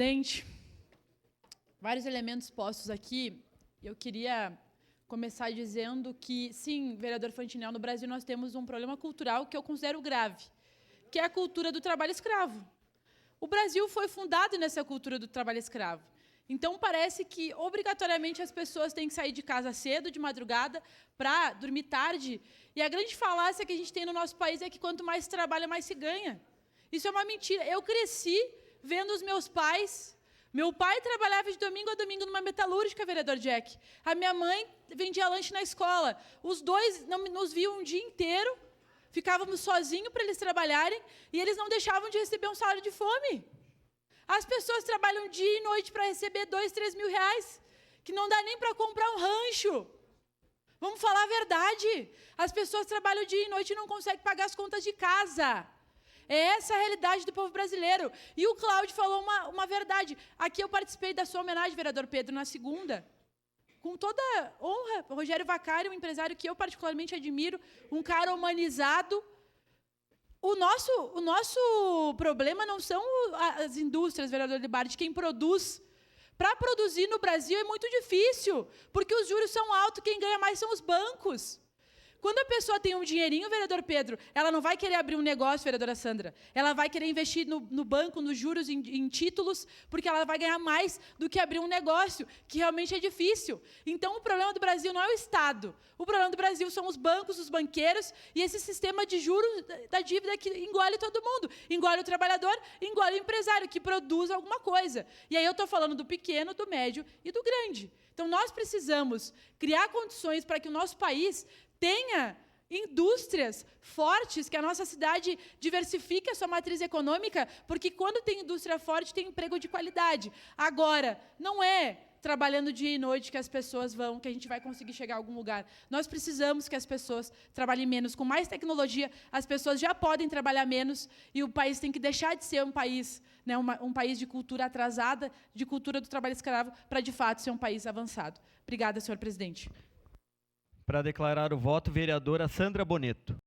Presidente, vários elementos postos aqui. Eu queria começar dizendo que, sim, vereador Fantinel, no Brasil nós temos um problema cultural que eu considero grave, que é a cultura do trabalho escravo. O Brasil foi fundado nessa cultura do trabalho escravo. Então, parece que, obrigatoriamente, as pessoas têm que sair de casa cedo, de madrugada, para dormir tarde. E a grande falácia que a gente tem no nosso país é que quanto mais se trabalha, mais se ganha. Isso é uma mentira. Eu cresci vendo os meus pais. Meu pai trabalhava de domingo a domingo numa metalúrgica, vereador Jack. A minha mãe vendia lanche na escola. Os dois não nos viam um dia inteiro, ficávamos sozinhos para eles trabalharem, e eles não deixavam de receber um salário de fome. As pessoas trabalham dia e noite para receber 2, 3 mil reais, que não dá nem para comprar um rancho. Vamos falar a verdade. As pessoas trabalham dia e noite e não conseguem pagar as contas de casa. É essa a realidade do povo brasileiro. E o Cláudio falou uma verdade. Aqui eu participei da sua homenagem, vereador Pedro, na segunda. Com toda honra, Rogério Vaccari, um empresário que eu particularmente admiro, um cara humanizado. O nosso problema não são as indústrias, vereador Libardi, quem produz. Para produzir no Brasil é muito difícil, porque os juros são altos, quem ganha mais são os bancos. Quando a pessoa tem um dinheirinho, vereador Pedro, ela não vai querer abrir um negócio, vereadora Sandra. Ela vai querer investir no banco, nos juros, em títulos, porque ela vai ganhar mais do que abrir um negócio, que realmente é difícil. Então, o problema do Brasil não é o Estado. O problema do Brasil são os bancos, os banqueiros e esse sistema de juros da dívida que engole todo mundo. Engole o trabalhador, engole o empresário, que produz alguma coisa. E aí eu estou falando do pequeno, do médio e do grande. Então, nós precisamos criar condições para que o nosso país tenha indústrias fortes, que a nossa cidade diversifique a sua matriz econômica, porque quando tem indústria forte, tem emprego de qualidade. Agora, não é trabalhando dia e noite que as pessoas vão, que a gente vai conseguir chegar a algum lugar. Nós precisamos que as pessoas trabalhem menos. Com mais tecnologia, as pessoas já podem trabalhar menos e o país tem que deixar de ser um país, né, um país de cultura atrasada, de cultura do trabalho escravo, para, de fato, ser um país avançado. Obrigada, senhor presidente. Para declarar o voto, vereadora Sandra Boneto.